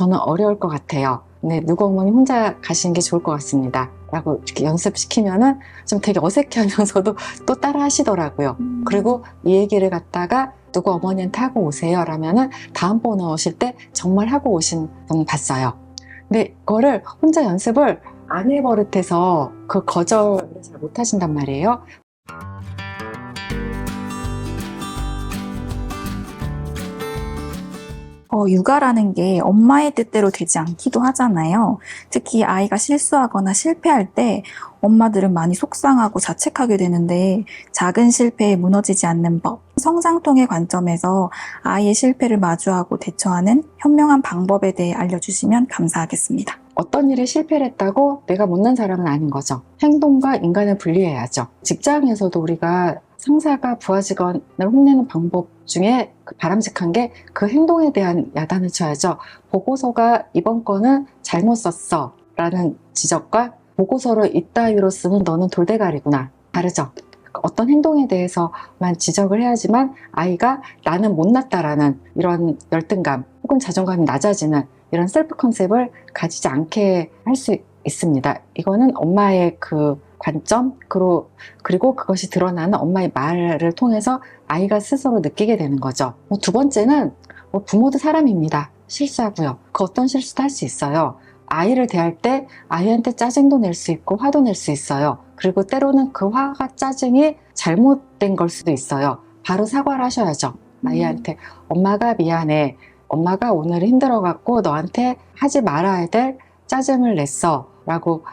저는 어려울 것 같아요. 네, 누구 어머니 혼자 가시는 게 좋을 것 같습니다. 라고 이렇게 연습시키면은 좀 되게 어색해 하면서도 또 따라 하시더라고요. 그리고 이 얘기를 갖다가 누구 어머니한테 하고 오세요 라면은 다음번에 오실 때 정말 하고 오신 분 봤어요. 근데 그거를 혼자 연습을 안 해버릇해서 그 거절을 잘 못하신단 말이에요. 육아라는 게 엄마의 뜻대로 되지 않기도 하잖아요. 특히 아이가 실수하거나 실패할 때 엄마들은 많이 속상하고 자책하게 되는데 작은 실패에 무너지지 않는 법, 성장통의 관점에서 아이의 실패를 마주하고 대처하는 현명한 방법에 대해 알려주시면 감사하겠습니다. 어떤 일에 실패를 했다고 내가 못난 사람은 아닌 거죠. 행동과 인간을 분리해야죠. 직장에서도 우리가 상사가 부하 직원을 혼내는 방법 중에 바람직한 게 그 행동에 대한 야단을 쳐야죠. 보고서가 이번 건은 잘못 썼어 라는 지적과 보고서를 이따위로 쓰는 너는 돌대가리구나. 다르죠. 어떤 행동에 대해서만 지적을 해야지만 아이가 나는 못났다라는 이런 열등감 혹은 자존감이 낮아지는 이런 셀프 컨셉을 가지지 않게 할 수 있습니다. 이거는 엄마의 그 관점, 그리고 그것이 드러나는 엄마의 말을 통해서 아이가 스스로 느끼게 되는 거죠. 두 번째는 부모도 사람입니다. 실수하고요. 그 어떤 실수도 할 수 있어요. 아이를 대할 때 아이한테 짜증도 낼 수 있고 화도 낼 수 있어요. 그리고 때로는 그 화가 짜증이 잘못된 걸 수도 있어요. 바로 사과를 하셔야죠. 아이한테 엄마가 미안해. 엄마가 오늘 힘들어갖고 너한테 하지 말아야 될 짜증을 냈어 라고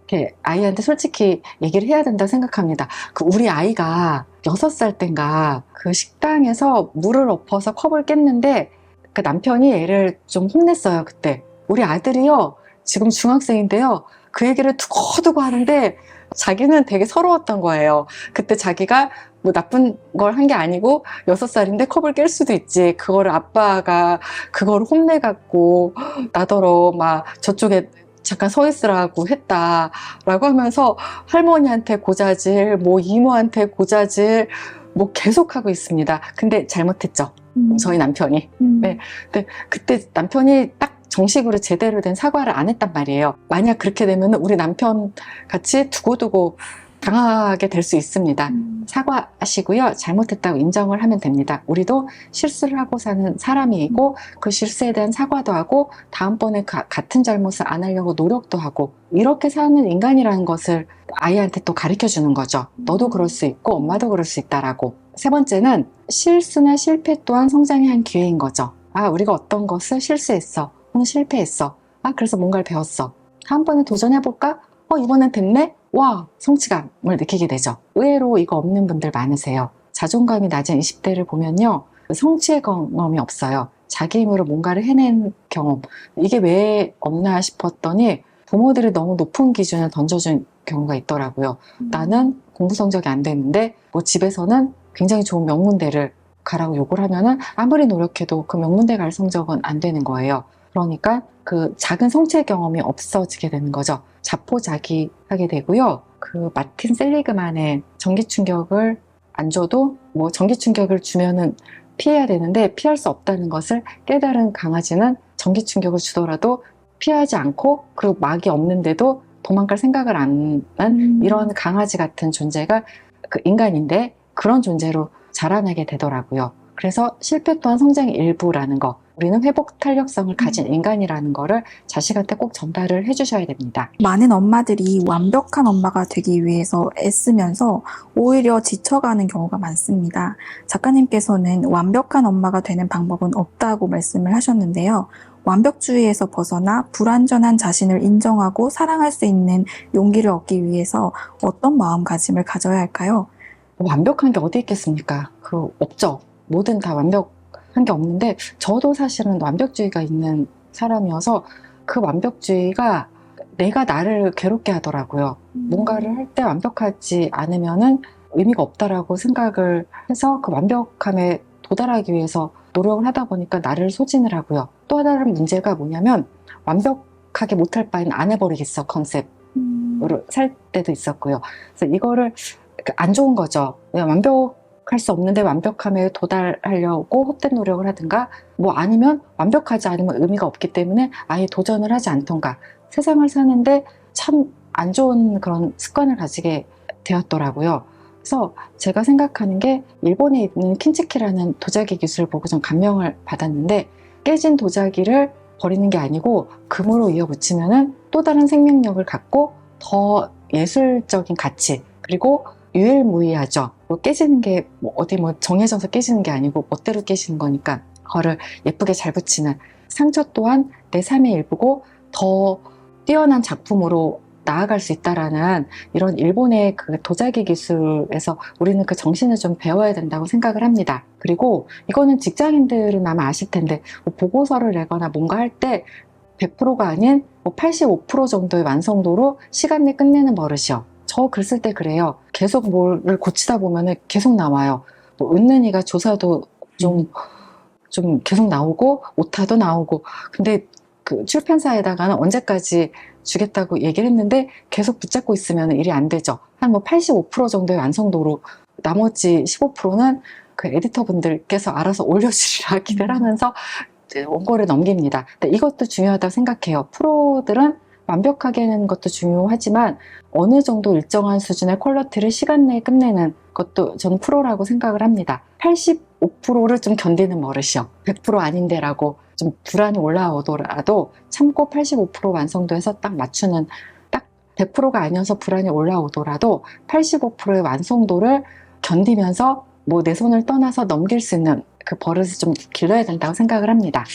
이렇게 아이한테 솔직히 얘기를 해야 된다고 생각합니다. 우리 아이가 6살 땐가 그 식당에서 물을 엎어서 컵을 깼는데 그 남편이 애를 좀 혼냈어요. 그때 우리 아들이요 지금 중학생인데요 그 얘기를 두고두고 하는데 자기는 되게 서러웠던 거예요. 그때 자기가 뭐 나쁜 걸 한 게 아니고 6살인데 컵을 깰 수도 있지. 그거를 아빠가 그거를 혼내갖고 나더러 막 저쪽에 잠깐 서 있으라고 했다라고 하면서 할머니한테 고자질, 뭐 이모한테 고자질, 뭐 계속하고 있습니다. 근데 잘못했죠. 저희 남편이. 네. 근데 그때 남편이 딱 정식으로 제대로 된 사과를 안 했단 말이에요. 만약 그렇게 되면 우리 남편 같이 두고두고 당하게 될 수 있습니다. 사과하시고요. 잘못했다고 인정을 하면 됩니다. 우리도 실수를 하고 사는 사람이고 그 실수에 대한 사과도 하고 다음번에 같은 잘못을 안 하려고 노력도 하고 이렇게 사는 인간이라는 것을 아이한테 또 가르쳐 주는 거죠. 너도 그럴 수 있고 엄마도 그럴 수 있다라고. 세 번째는 실수나 실패 또한 성장의 한 기회인 거죠. 아, 우리가 어떤 것을 실수했어. 혹은 실패했어. 아, 그래서 뭔가를 배웠어. 다음번에 도전해볼까? 이번엔 됐네? 와, 성취감을 느끼게 되죠. 의외로 이거 없는 분들 많으세요. 자존감이 낮은 20대를 보면요. 성취의 경험이 없어요. 자기 힘으로 뭔가를 해낸 경험. 이게 왜 없나 싶었더니 부모들이 너무 높은 기준을 던져준 경우가 있더라고요. 나는 공부 성적이 안 되는데 뭐 집에서는 굉장히 좋은 명문대를 가라고 요구를 하면은 아무리 노력해도 그 명문대 갈 성적은 안 되는 거예요. 그러니까 그 작은 성취 경험이 없어지게 되는 거죠. 자포자기하게 되고요. 그 마틴 셀리그만의 전기 충격을 안 줘도 뭐 전기 충격을 주면은 피해야 되는데 피할 수 없다는 것을 깨달은 강아지는 전기 충격을 주더라도 피하지 않고 그리고 막이 없는데도 도망갈 생각을 안 한 이런 강아지 같은 존재가 그 인간인데 그런 존재로 자라나게 되더라고요. 그래서 실패 또한 성장의 일부라는 거. 우리는 회복 탄력성을 가진 인간이라는 거를 자식한테 꼭 전달을 해주셔야 됩니다. 많은 엄마들이 완벽한 엄마가 되기 위해서 애쓰면서 오히려 지쳐가는 경우가 많습니다. 작가님께서는 완벽한 엄마가 되는 방법은 없다고 말씀을 하셨는데요. 완벽주의에서 벗어나 불완전한 자신을 인정하고 사랑할 수 있는 용기를 얻기 위해서 어떤 마음가짐을 가져야 할까요? 완벽한 게 어디 있겠습니까? 없죠. 뭐든 다 완벽한 게 없는데 저도 사실은 완벽주의가 있는 사람이어서 그 완벽주의가 내가 나를 괴롭게 하더라고요. 뭔가를 할 때 완벽하지 않으면은 의미가 없다라고 생각을 해서 그 완벽함에 도달하기 위해서 노력을 하다 보니까 나를 소진을 하고요. 또 다른 문제가 뭐냐면 완벽하게 못할 바엔 안 해버리겠어 컨셉으로 살 때도 있었고요. 그래서 이거를 안 좋은 거죠. 완벽 완벽할 수 없는데 완벽함에 도달하려고 헛된 노력을 하든가, 뭐 아니면 완벽하지 않으면 의미가 없기 때문에 아예 도전을 하지 않던가, 세상을 사는데 참 안 좋은 그런 습관을 가지게 되었더라고요. 그래서 제가 생각하는 게, 일본에 있는 킨치키라는 도자기 기술을 보고 좀 감명을 받았는데, 깨진 도자기를 버리는 게 아니고 금으로 이어붙이면은 또 다른 생명력을 갖고 더 예술적인 가치, 그리고 유일무이하죠. 뭐 깨지는 게 뭐 어디 뭐 정해져서 깨지는 게 아니고 멋대로 깨지는 거니까 그거를 예쁘게 잘 붙이는, 상처 또한 내 삶의 일부고 더 뛰어난 작품으로 나아갈 수 있다라는, 이런 일본의 그 도자기 기술에서 우리는 그 정신을 좀 배워야 된다고 생각을 합니다. 그리고 이거는 직장인들은 아마 아실 텐데, 뭐 보고서를 내거나 뭔가 할 때 100%가 아닌 뭐 85% 정도의 완성도로 시간 내에 끝내는 버릇이요. 저 글 쓸 때 그래요. 계속 뭐를 고치다 보면은 계속 나와요. 뭐 은는이가 조사도 좀 계속 나오고 오타도 나오고. 근데 그 출판사에다가는 언제까지 주겠다고 얘기를 했는데 계속 붙잡고 있으면 일이 안 되죠. 한 뭐 85% 정도의 완성도로, 나머지 15%는 그 에디터분들께서 알아서 올려주리라 기대를 하면서 원고를 넘깁니다. 근데 이것도 중요하다고 생각해요. 프로들은 완벽하게 하는 것도 중요하지만 어느 정도 일정한 수준의 퀄리티를 시간 내에 끝내는 것도 저는 프로라고 생각을 합니다. 85%를 좀 견디는 버릇이요. 100% 아닌데라고 좀 불안이 올라오더라도 참고 85% 완성도에서 딱 맞추는, 딱 100%가 아니어서 불안이 올라오더라도 85%의 완성도를 견디면서 뭐 내 손을 떠나서 넘길 수 있는 그 버릇을 좀 길러야 된다고 생각을 합니다.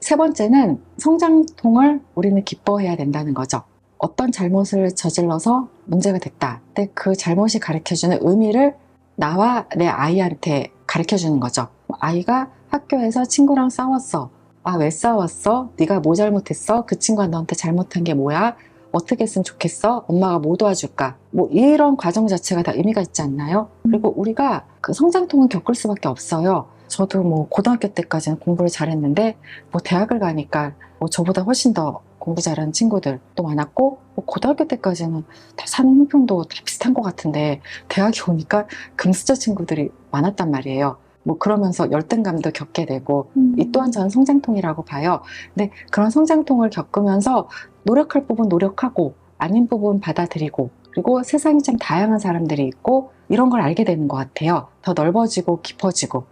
세 번째는 성장통을 우리는 기뻐해야 된다는 거죠. 어떤 잘못을 저질러서 문제가 됐다. 근데 그 잘못이 가르쳐주는 의미를 나와 내 아이한테 가르쳐주는 거죠. 아이가 학교에서 친구랑 싸웠어. 아, 왜 싸웠어? 네가 뭐 잘못했어? 그 친구가 너한테 잘못한 게 뭐야? 어떻게 했으면 좋겠어? 엄마가 뭐 도와줄까? 뭐 이런 과정 자체가 다 의미가 있지 않나요? 그리고 우리가 그 성장통을 겪을 수밖에 없어요. 저도 뭐 고등학교 때까지는 공부를 잘했는데, 뭐 대학을 가니까 뭐 저보다 훨씬 더 공부 잘하는 친구들도 많았고, 뭐 고등학교 때까지는 다 사는 형편도 다 비슷한 것 같은데 대학에 오니까 금수저 친구들이 많았단 말이에요. 뭐 그러면서 열등감도 겪게 되고, 이 또한 저는 성장통이라고 봐요. 근데 그런 성장통을 겪으면서 노력할 부분 노력하고 아닌 부분 받아들이고, 그리고 세상에 참 다양한 사람들이 있고 이런 걸 알게 되는 것 같아요. 더 넓어지고 깊어지고.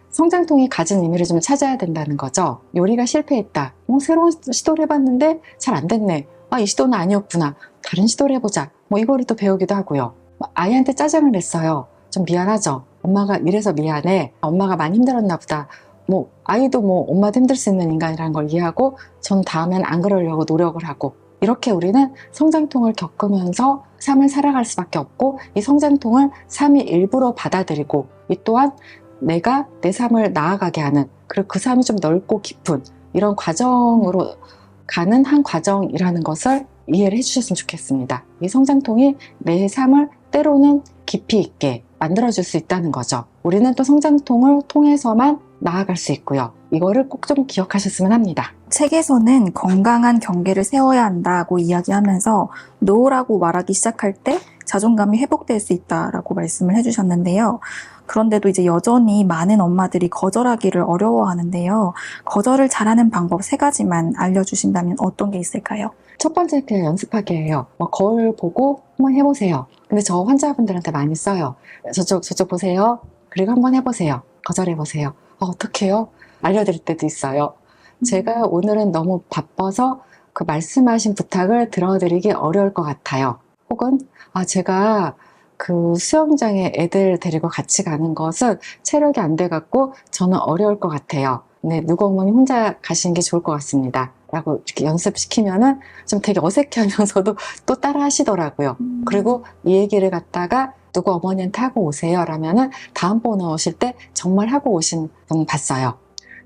성장통이 가진 의미를 좀 찾아야 된다는 거죠. 요리가 실패했다. 새로운 시도를 해봤는데 잘 안 됐네. 아, 이 시도는 아니었구나. 다른 시도를 해보자. 뭐 이거를 또 배우기도 하고요. 아이한테 짜증을 냈어요. 좀 미안하죠. 엄마가 이래서 미안해. 엄마가 많이 힘들었나 보다. 뭐 아이도 뭐 엄마도 힘들 수 있는 인간이라는 걸 이해하고, 전 다음엔 안 그러려고 노력을 하고, 이렇게 우리는 성장통을 겪으면서 삶을 살아갈 수밖에 없고, 이 성장통을 삶의 일부로 받아들이고, 이 또한 내가 내 삶을 나아가게 하는, 그리고 그 삶이 좀 넓고 깊은 이런 과정으로 가는 한 과정이라는 것을 이해를 해주셨으면 좋겠습니다. 이 성장통이 내 삶을 때로는 깊이 있게 만들어줄 수 있다는 거죠. 우리는 또 성장통을 통해서만 나아갈 수 있고요. 이거를 꼭 좀 기억하셨으면 합니다. 책에서는 건강한 경계를 세워야 한다고 이야기하면서 노라고 말하기 시작할 때 자존감이 회복될 수 있다라고 말씀을 해주셨는데요. 그런데도 이제 여전히 많은 엄마들이 거절하기를 어려워하는데요. 거절을 잘하는 방법 3가지만 알려주신다면 어떤 게 있을까요? 첫 번째, 그냥 연습하기예요. 거울 보고 한번 해보세요. 근데 저 환자분들한테 많이 써요. 저쪽 보세요. 그리고 한번 해보세요. 거절해보세요. 어떡해요? 알려드릴 때도 있어요. 제가 오늘은 너무 바빠서 그 말씀하신 부탁을 들어드리기 어려울 것 같아요. 혹은 제가 그 수영장에 애들 데리고 같이 가는 것은 체력이 안 돼갖고 저는 어려울 것 같아요. 근데 누구 어머니 혼자 가시는 게 좋을 것 같습니다. 라고 이렇게 연습시키면은 좀 되게 어색해하면서도 또 따라 하시더라고요. 그리고 이 얘기를 갖다가 누구 어머니한테 하고 오세요 라면은 다음번에 오실 때 정말 하고 오신 분 봤어요.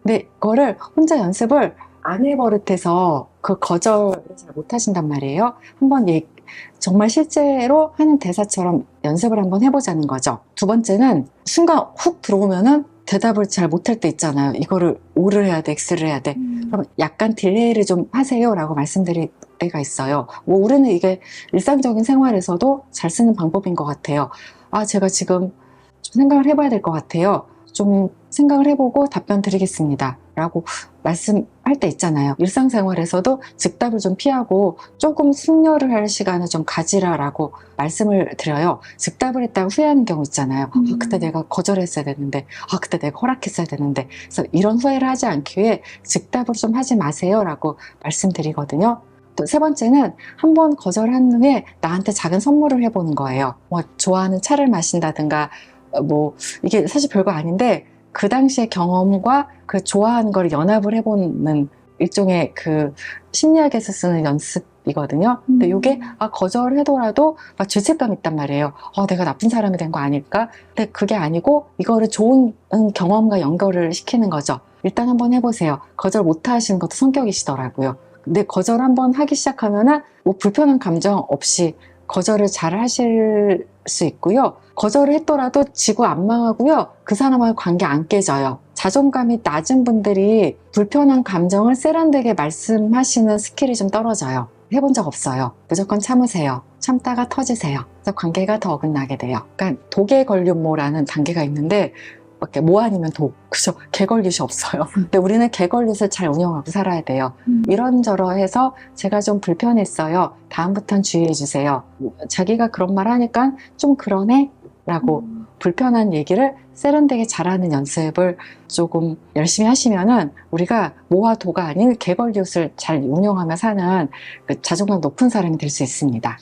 근데 그거를 혼자 연습을 안 해버릇해서 그 거절을 잘 못하신단 말이에요. 한번 정말 실제로 하는 대사처럼 연습을 한번 해보자는 거죠. 두 번째는 순간 훅 들어오면은 대답을 잘 못할 때 있잖아요. 이거를 O를 해야 돼, X를 해야 돼. 그럼 약간 딜레이를 좀 하세요 라고 말씀드릴 때가 있어요. 뭐 우리는 이게 일상적인 생활에서도 잘 쓰는 방법인 것 같아요. 제가 지금 좀 생각을 해봐야 될 것 같아요. 좀 생각을 해보고 답변 드리겠습니다. 라고 말씀할 때 있잖아요. 일상생활에서도 즉답을 좀 피하고 조금 숙려를 할 시간을 좀 가지라라고 말씀을 드려요. 즉답을 했다가 후회하는 경우 있잖아요. 그때 내가 거절했어야 되는데, 그때 내가 허락했어야 되는데. 그래서 이런 후회를 하지 않기 위해 즉답을 좀 하지 마세요. 라고 말씀드리거든요. 또 세 번째는 한 번 거절한 후에 나한테 작은 선물을 해보는 거예요. 뭐 좋아하는 차를 마신다든가, 뭐 이게 사실 별거 아닌데 그 당시의 경험과 그 좋아하는 걸 연합을 해보는 일종의 그 심리학에서 쓰는 연습이거든요. 근데 이게 거절하더라도 막 죄책감 있단 말이에요. 내가 나쁜 사람이 된 거 아닐까? 근데 그게 아니고 이거를 좋은 경험과 연결을 시키는 거죠. 일단 한번 해보세요. 거절 못 하시는 것도 성격이시더라고요. 근데 거절 한번 하기 시작하면은 뭐 불편한 감정 없이 거절을 잘 하실 수 있고요. 거절을 했더라도 지구 안 망하고요. 그 사람하고 관계 안 깨져요. 자존감이 낮은 분들이 불편한 감정을 세련되게 말씀하시는 스킬이 좀 떨어져요. 해본 적 없어요. 무조건 참으세요. 참다가 터지세요. 그래서 관계가 더 어긋나게 돼요. 그러니까 독에 걸림모라는 단계가 있는데 이렇게 뭐 아니면 독, 그죠? 개걸릿이 없어요. 근데 우리는 개걸릿을 잘 운영하고 살아야 돼요. 이런저런해서 제가 좀 불편했어요. 다음부턴 주의해 주세요. 자기가 그런 말 하니까 좀 그러네? 라고 불편한 얘기를 세련되게 잘하는 연습을 조금 열심히 하시면은 우리가 모와 도가 아닌 개걸릿을 잘 운영하며 사는 그 자존감 높은 사람이 될 수 있습니다.